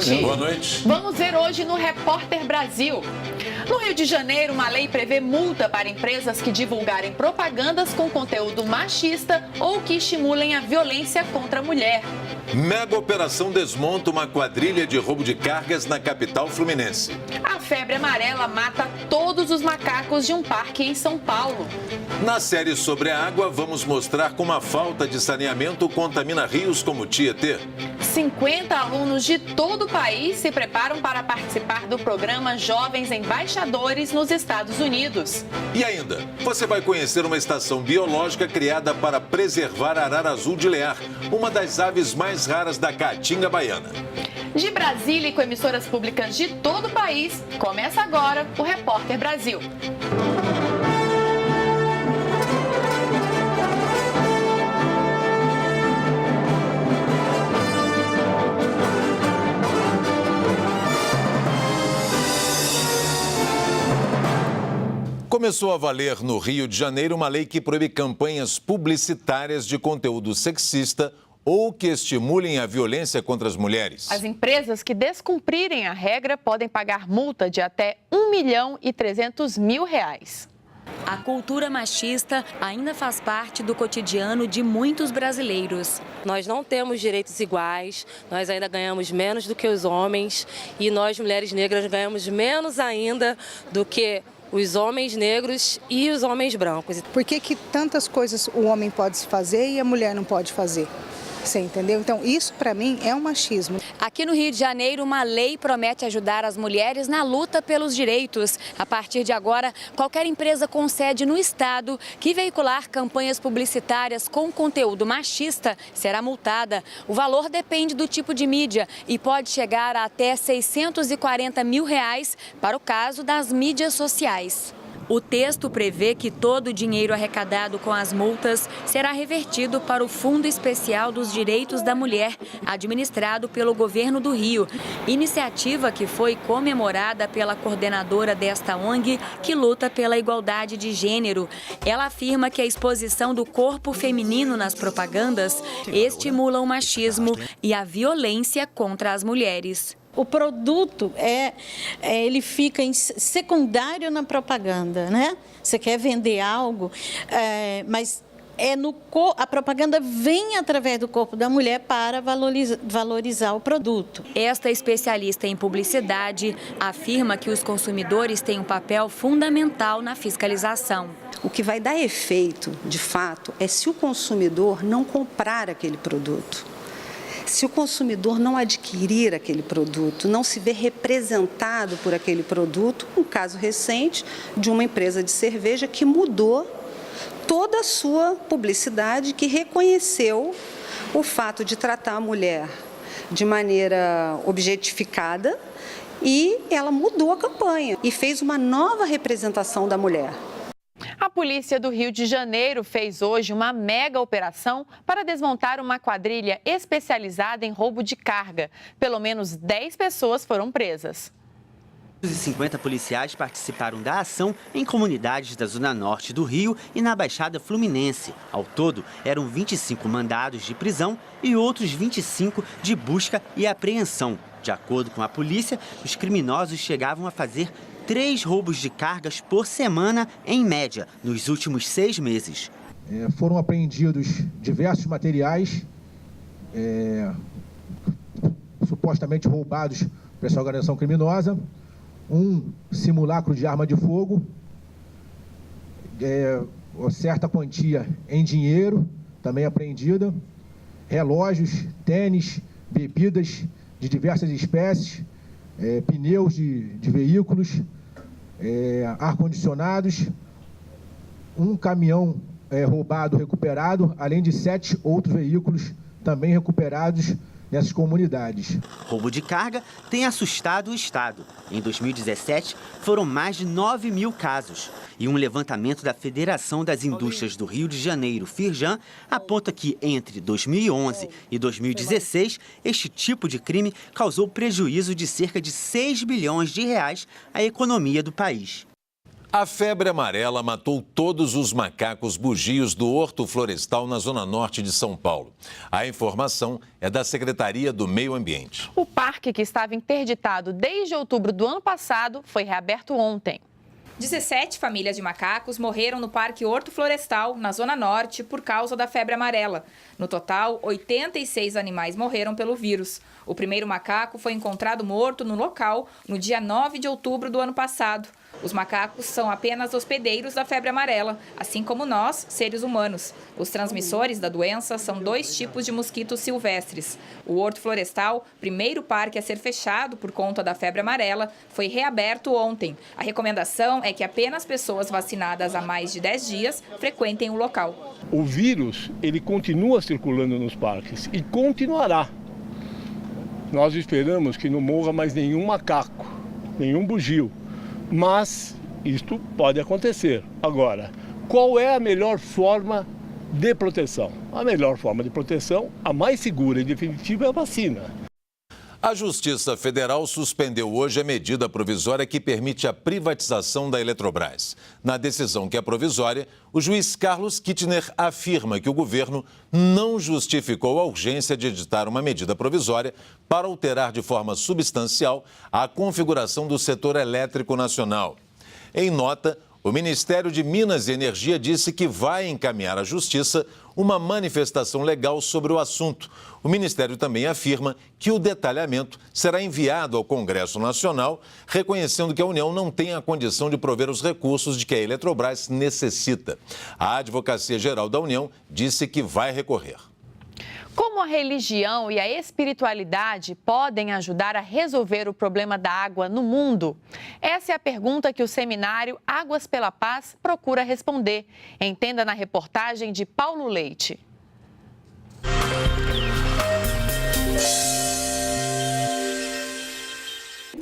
noite. Boa noite. Vamos ver hoje no Repórter Brasil. No Rio de Janeiro, uma lei prevê multa para empresas que divulgarem propagandas com conteúdo machista ou que estimulem a violência contra a mulher. Mega operação desmonta uma quadrilha de roubo de cargas na capital fluminense. A febre amarela mata todos os macacos de um parque em São Paulo. Na série sobre a água, vamos mostrar como a falta de saneamento contamina rios como Tietê. 50 alunos de todo o país se preparam para participar do programa Jovens Embaixadores nos Estados Unidos. E ainda, você vai conhecer uma estação biológica criada para preservar a arara azul de Lear, uma das aves mais raras da caatinga baiana. De Brasília e com emissoras públicas de todo o país, começa agora o Repórter Brasil. Começou a valer no Rio de Janeiro uma lei que proíbe campanhas publicitárias de conteúdo sexista ou que estimulem a violência contra as mulheres. As empresas que descumprirem a regra podem pagar multa de até R$1.300.000. A cultura machista ainda faz parte do cotidiano de muitos brasileiros. Nós não temos direitos iguais, nós ainda ganhamos menos do que os homens e nós, mulheres negras, ganhamos menos ainda do que os homens negros e os homens brancos. Por que tantas coisas o homem pode fazer e a mulher não pode fazer? Você entendeu? Então, isso para mim é um machismo. Aqui no Rio de Janeiro, uma lei promete ajudar as mulheres na luta pelos direitos. A partir de agora, qualquer empresa com sede no estado que veicular campanhas publicitárias com conteúdo machista será multada. O valor depende do tipo de mídia e pode chegar a até R$640.000 para o caso das mídias sociais. O texto prevê que todo o dinheiro arrecadado com as multas será revertido para o Fundo Especial dos Direitos da Mulher, administrado pelo Governo do Rio. Iniciativa que foi comemorada pela coordenadora desta ONG, que luta pela igualdade de gênero. Ela afirma que a exposição do corpo feminino nas propagandas estimula o machismo e a violência contra as mulheres. O produto ele fica secundário na propaganda, né? Você quer vender algo, mas a propaganda vem através do corpo da mulher para valorizar o produto. Esta especialista em publicidade afirma que os consumidores têm um papel fundamental na fiscalização. O que vai dar efeito, de fato, é se o consumidor não comprar aquele produto. Se o consumidor não adquirir aquele produto, não se ver representado por aquele produto, um caso recente de uma empresa de cerveja que mudou toda a sua publicidade, que reconheceu o fato de tratar a mulher de maneira objetificada e ela mudou a campanha e fez uma nova representação da mulher. A polícia do Rio de Janeiro fez hoje uma mega operação para desmontar uma quadrilha especializada em roubo de carga. Pelo menos 10 pessoas foram presas. 50 policiais participaram da ação em comunidades da Zona Norte do Rio e na Baixada Fluminense. Ao todo, eram 25 mandados de prisão e outros 25 de busca e apreensão. De acordo com a polícia, os criminosos chegavam a fazer 3 roubos de cargas por semana, em média, nos últimos 6 meses. Foram apreendidos diversos materiais, supostamente roubados por essa organização criminosa, um simulacro de arma de fogo, certa quantia em dinheiro, também apreendida, relógios, tênis, bebidas de diversas espécies, pneus de veículos, ar-condicionados, um caminhão roubado, recuperado, além de 7 outros veículos também recuperados nessas comunidades. Roubo de carga tem assustado o Estado. Em 2017, foram mais de 9 mil casos. E um levantamento da Federação das Indústrias do Rio de Janeiro, Firjan, aponta que entre 2011 e 2016, este tipo de crime causou prejuízo de cerca de 6 bilhões de reais à economia do país. A febre amarela matou todos os macacos bugios do Horto Florestal na zona norte de São Paulo. A informação é da Secretaria do Meio Ambiente. O parque, que estava interditado desde outubro do ano passado, foi reaberto ontem. 17 famílias de macacos morreram no Parque Horto Florestal, na Zona Norte, por causa da febre amarela. No total, 86 animais morreram pelo vírus. O primeiro macaco foi encontrado morto no local no dia 9 de outubro do ano passado. Os macacos são apenas hospedeiros da febre amarela, assim como nós, seres humanos. Os transmissores da doença são 2 tipos de mosquitos silvestres. O Horto Florestal, primeiro parque a ser fechado por conta da febre amarela, foi reaberto ontem. A recomendação é que apenas pessoas vacinadas há mais de 10 dias frequentem o local. O vírus, ele continua circulando nos parques e continuará. Nós esperamos que não morra mais nenhum macaco, nenhum bugio. Mas isto pode acontecer. Agora, qual é a melhor forma de proteção? A melhor forma de proteção, a mais segura e definitiva, é a vacina. A Justiça Federal suspendeu hoje a medida provisória que permite a privatização da Eletrobras. Na decisão que é provisória, o juiz Carlos Kittner afirma que o governo não justificou a urgência de editar uma medida provisória para alterar de forma substancial a configuração do setor elétrico nacional. Em nota, o Ministério de Minas e Energia disse que vai encaminhar à Justiça uma manifestação legal sobre o assunto. O Ministério também afirma que o detalhamento será enviado ao Congresso Nacional, reconhecendo que a União não tem a condição de prover os recursos de que a Eletrobras necessita. A Advocacia Geral da União disse que vai recorrer. Como a religião e a espiritualidade podem ajudar a resolver o problema da água no mundo? Essa é a pergunta que o seminário Águas pela Paz procura responder. Entenda na reportagem de Paulo Leite.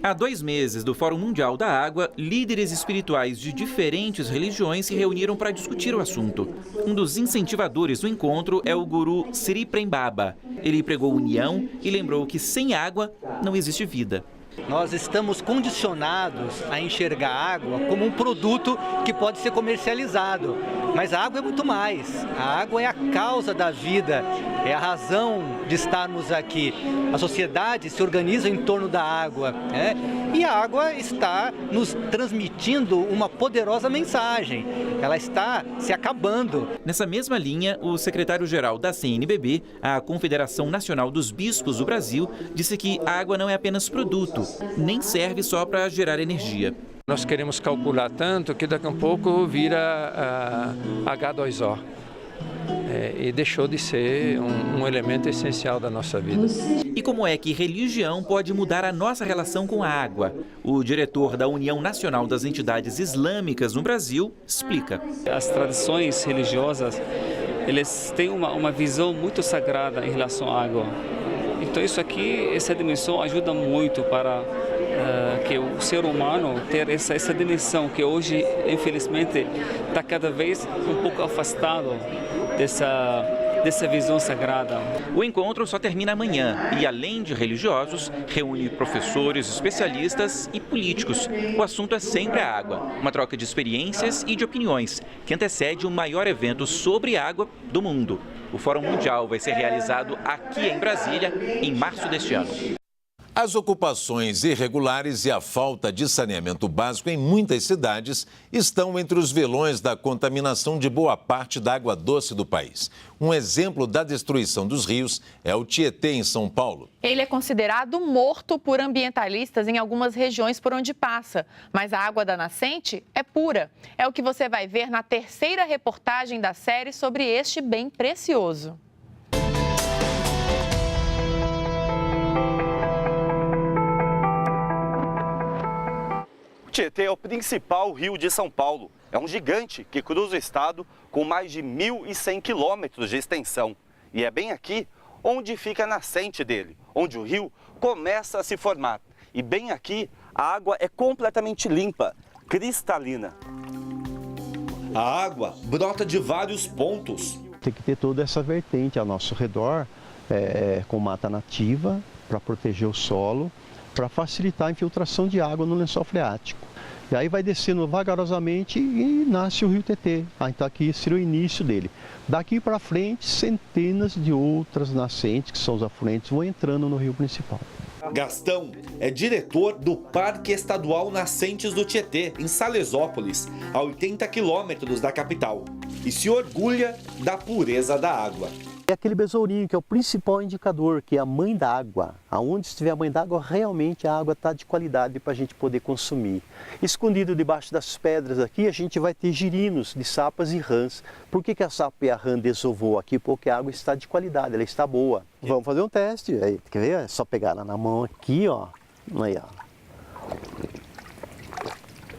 Há 2 meses do Fórum Mundial da Água, líderes espirituais de diferentes religiões se reuniram para discutir o assunto. Um dos incentivadores do encontro é o guru Sri Prem Baba. Ele pregou união e lembrou que sem água não existe vida. Nós estamos condicionados a enxergar a água como um produto que pode ser comercializado. Mas a água é muito mais. A água é a causa da vida, é a razão de estarmos aqui. A sociedade se organiza em torno da água, né? E a água está nos transmitindo uma poderosa mensagem. Ela está se acabando. Nessa mesma linha, o secretário-geral da CNBB, a Confederação Nacional dos Bispos do Brasil, disse que a água não é apenas produto, nem serve só para gerar energia. Nós queremos calcular tanto que daqui a pouco vira H2O. E deixou de ser um elemento essencial da nossa vida. E como é que religião pode mudar a nossa relação com a água? O diretor da União Nacional das Entidades Islâmicas no Brasil explica. As tradições religiosas, eles têm uma visão muito sagrada em relação à água. Então isso aqui, essa dimensão ajuda muito para que o ser humano ter essa dimensão que hoje, infelizmente, está cada vez um pouco afastado dessa visão sagrada. O encontro só termina amanhã e, além de religiosos, reúne professores, especialistas e políticos. O assunto é sempre a água, uma troca de experiências e de opiniões que antecede o maior evento sobre água do mundo. O Fórum Mundial vai ser realizado aqui em Brasília em março deste ano. As ocupações irregulares e a falta de saneamento básico em muitas cidades estão entre os vilões da contaminação de boa parte da água doce do país. Um exemplo da destruição dos rios é o Tietê, em São Paulo. Ele é considerado morto por ambientalistas em algumas regiões por onde passa, mas a água da nascente é pura. É o que você vai ver na terceira reportagem da série sobre este bem precioso. O Tietê é o principal rio de São Paulo. É um gigante que cruza o estado com mais de 1.100 quilômetros de extensão. E é bem aqui onde fica a nascente dele, onde o rio começa a se formar. E bem aqui, a água é completamente limpa, cristalina. A água brota de vários pontos. Tem que ter toda essa vertente ao nosso redor, com mata nativa, para proteger o solo, para facilitar a infiltração de água no lençol freático. E aí vai descendo vagarosamente e nasce o rio Tietê. Então aqui seria o início dele. Daqui para frente, centenas de outras nascentes, que são os afluentes, vão entrando no rio principal. Gastão é diretor do Parque Estadual Nascentes do Tietê, em Salesópolis, a 80 quilômetros da capital, e se orgulha da pureza da água. É aquele besourinho que é o principal indicador, que é a mãe d'água. Aonde estiver a mãe d'água, realmente a água está de qualidade para a gente poder consumir. Escondido debaixo das pedras aqui, a gente vai ter girinos de sapas e rãs. Por que a sapa e a rã desovou aqui? Porque a água está de qualidade, ela está boa. Vamos fazer um teste. Aí, quer ver? É só pegar ela na mão aqui, ó. Aí, ó.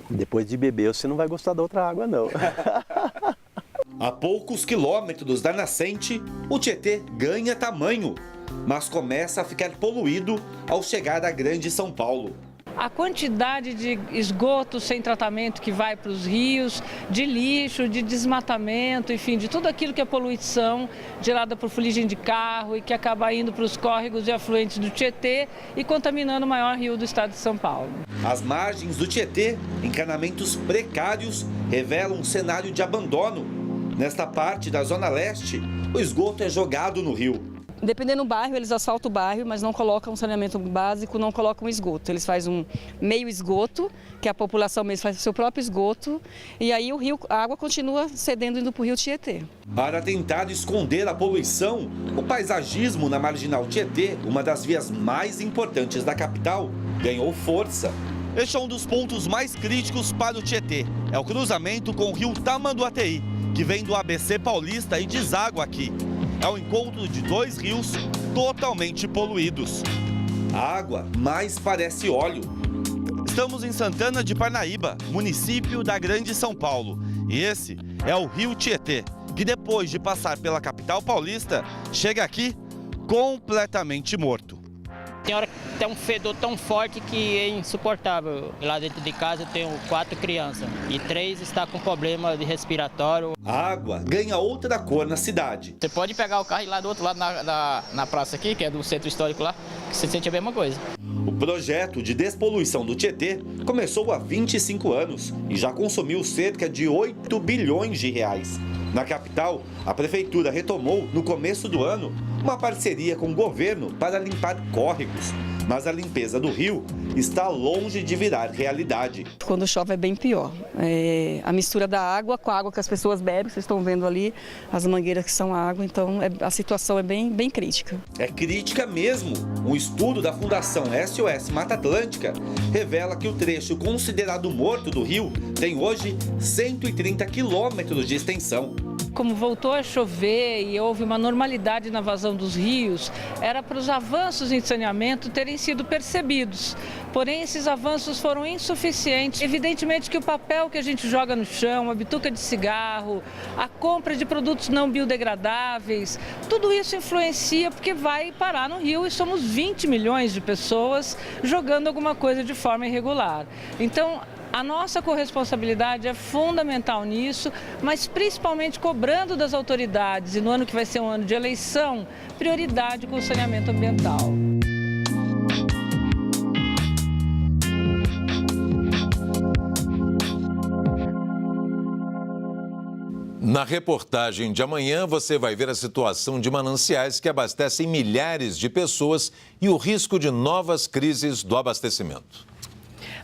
Depois de beber, você não vai gostar da outra água, não. A poucos quilômetros da nascente, o Tietê ganha tamanho, mas começa a ficar poluído ao chegar à Grande São Paulo. A quantidade de esgoto sem tratamento que vai para os rios, de lixo, de desmatamento, enfim, de tudo aquilo que é poluição gerada por fuligem de carro e que acaba indo para os córregos e afluentes do Tietê e contaminando o maior rio do estado de São Paulo. As margens do Tietê, encanamentos precários, revelam um cenário de abandono. Nesta parte da Zona Leste, o esgoto é jogado no rio. Dependendo do bairro, eles asfaltam o bairro, mas não colocam saneamento básico, não colocam esgoto. Eles fazem um meio esgoto, que a população mesmo faz o seu próprio esgoto, e aí a água continua cedendo indo para o rio Tietê. Para tentar esconder a poluição, o paisagismo na Marginal Tietê, uma das vias mais importantes da capital, ganhou força. Este é um dos pontos mais críticos para o Tietê. É o cruzamento com o rio Tamanduateí, que vem do ABC Paulista e deságua aqui. É o encontro de dois rios totalmente poluídos. A água mais parece óleo. Estamos em Santana de Parnaíba, município da Grande São Paulo. E esse é o rio Tietê, que depois de passar pela capital paulista, chega aqui completamente morto. Tem hora que tem um fedor tão forte que é insuportável. Lá dentro de casa eu tenho 4 crianças e 3 estão com problema de respiratório. A água ganha outra cor na cidade. Você pode pegar o carro e ir lá do outro lado na praça aqui, que é do centro histórico lá, que você sente a mesma coisa. O projeto de despoluição do Tietê começou há 25 anos e já consumiu cerca de 8 bilhões de reais. Na capital, a prefeitura retomou, no começo do ano, uma parceria com o governo para limpar córregos. Mas a limpeza do rio está longe de virar realidade. Quando chove é bem pior. A mistura da água com a água que as pessoas bebem, vocês estão vendo ali, as mangueiras que são água, então a situação é bem crítica. É crítica mesmo. Um estudo da Fundação SOS Mata Atlântica revela que o trecho considerado morto do rio tem hoje 130 quilômetros de extensão. Como voltou a chover e houve uma normalidade na vazão dos rios, era para os avanços em saneamento terem sido percebidos. Porém, esses avanços foram insuficientes. Evidentemente que o papel que a gente joga no chão, a bituca de cigarro, a compra de produtos não biodegradáveis, tudo isso influencia porque vai parar no rio e somos 20 milhões de pessoas jogando alguma coisa de forma irregular. Então, a nossa corresponsabilidade é fundamental nisso, mas principalmente cobrando das autoridades, e no ano que vai ser um ano de eleição, prioridade com o saneamento ambiental. Na reportagem de amanhã, você vai ver a situação de mananciais que abastecem milhares de pessoas e o risco de novas crises do abastecimento.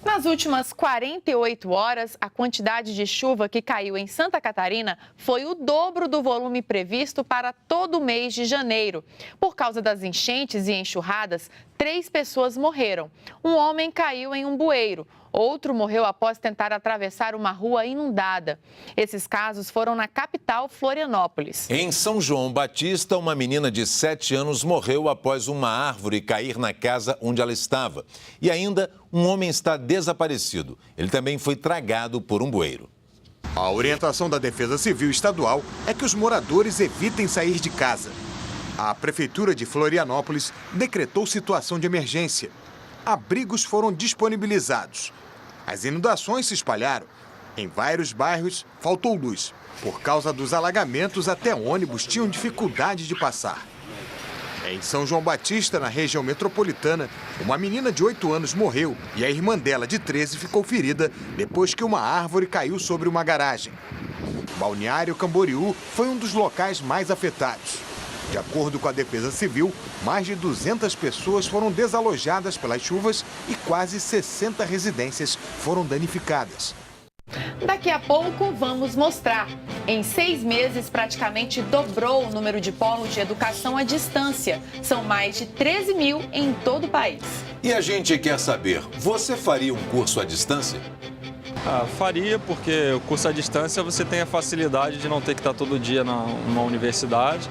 Nas últimas 48 horas, a quantidade de chuva que caiu em Santa Catarina foi o dobro do volume previsto para todo o mês de janeiro. Por causa das enchentes e enxurradas, 3 pessoas morreram. Um homem caiu em um bueiro. Outro morreu após tentar atravessar uma rua inundada. Esses casos foram na capital, Florianópolis. Em São João Batista, uma menina de 7 anos morreu após uma árvore cair na casa onde ela estava. E ainda, um homem está desaparecido. Ele também foi tragado por um bueiro. A orientação da Defesa Civil Estadual é que os moradores evitem sair de casa. A Prefeitura de Florianópolis decretou situação de emergência. Abrigos foram disponibilizados. As inundações se espalharam. Em vários bairros, faltou luz. Por causa dos alagamentos, até ônibus tinham dificuldade de passar. Em São João Batista, na região metropolitana, uma menina de 8 anos morreu e a irmã dela, de 13, ficou ferida depois que uma árvore caiu sobre uma garagem. Balneário Camboriú foi um dos locais mais afetados. De acordo com a Defesa Civil, mais de 200 pessoas foram desalojadas pelas chuvas e quase 60 residências foram danificadas. Daqui a pouco vamos mostrar. Em 6 meses, praticamente dobrou o número de polos de educação à distância. São mais de 13 mil em todo o país. E a gente quer saber, você faria um curso à distância? Faria, porque o curso à distância você tem a facilidade de não ter que estar todo dia numa universidade.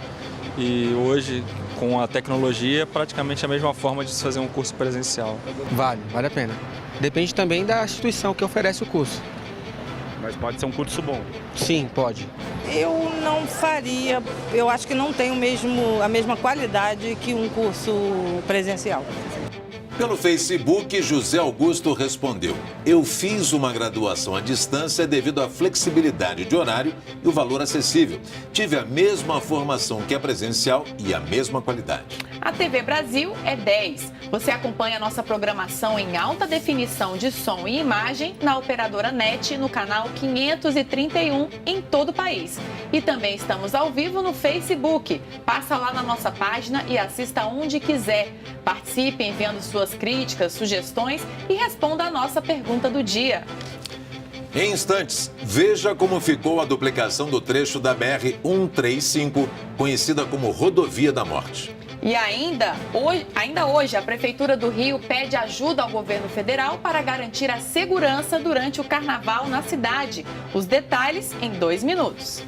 E hoje, com a tecnologia, é praticamente a mesma forma de se fazer um curso presencial. Vale a pena. Depende também da instituição que oferece o curso. Mas pode ser um curso bom? Sim, pode. Eu não faria, eu acho que não tem a mesma qualidade que um curso presencial. Pelo Facebook, José Augusto respondeu: eu fiz uma graduação à distância devido à flexibilidade de horário e o valor acessível. Tive a mesma formação que a presencial e a mesma qualidade. A TV Brasil é 10. Você acompanha a nossa programação em alta definição de som e imagem na operadora NET no canal 531 em todo o país. E também estamos ao vivo no Facebook. Passa lá na nossa página e assista onde quiser. Participe enviando suas críticas, sugestões e responda a nossa pergunta do dia. Em instantes, veja como ficou a duplicação do trecho da BR-135, conhecida como Rodovia da Morte. E ainda hoje, a Prefeitura do Rio pede ajuda ao governo federal para garantir a segurança durante o carnaval na cidade. Os detalhes em 2 minutos.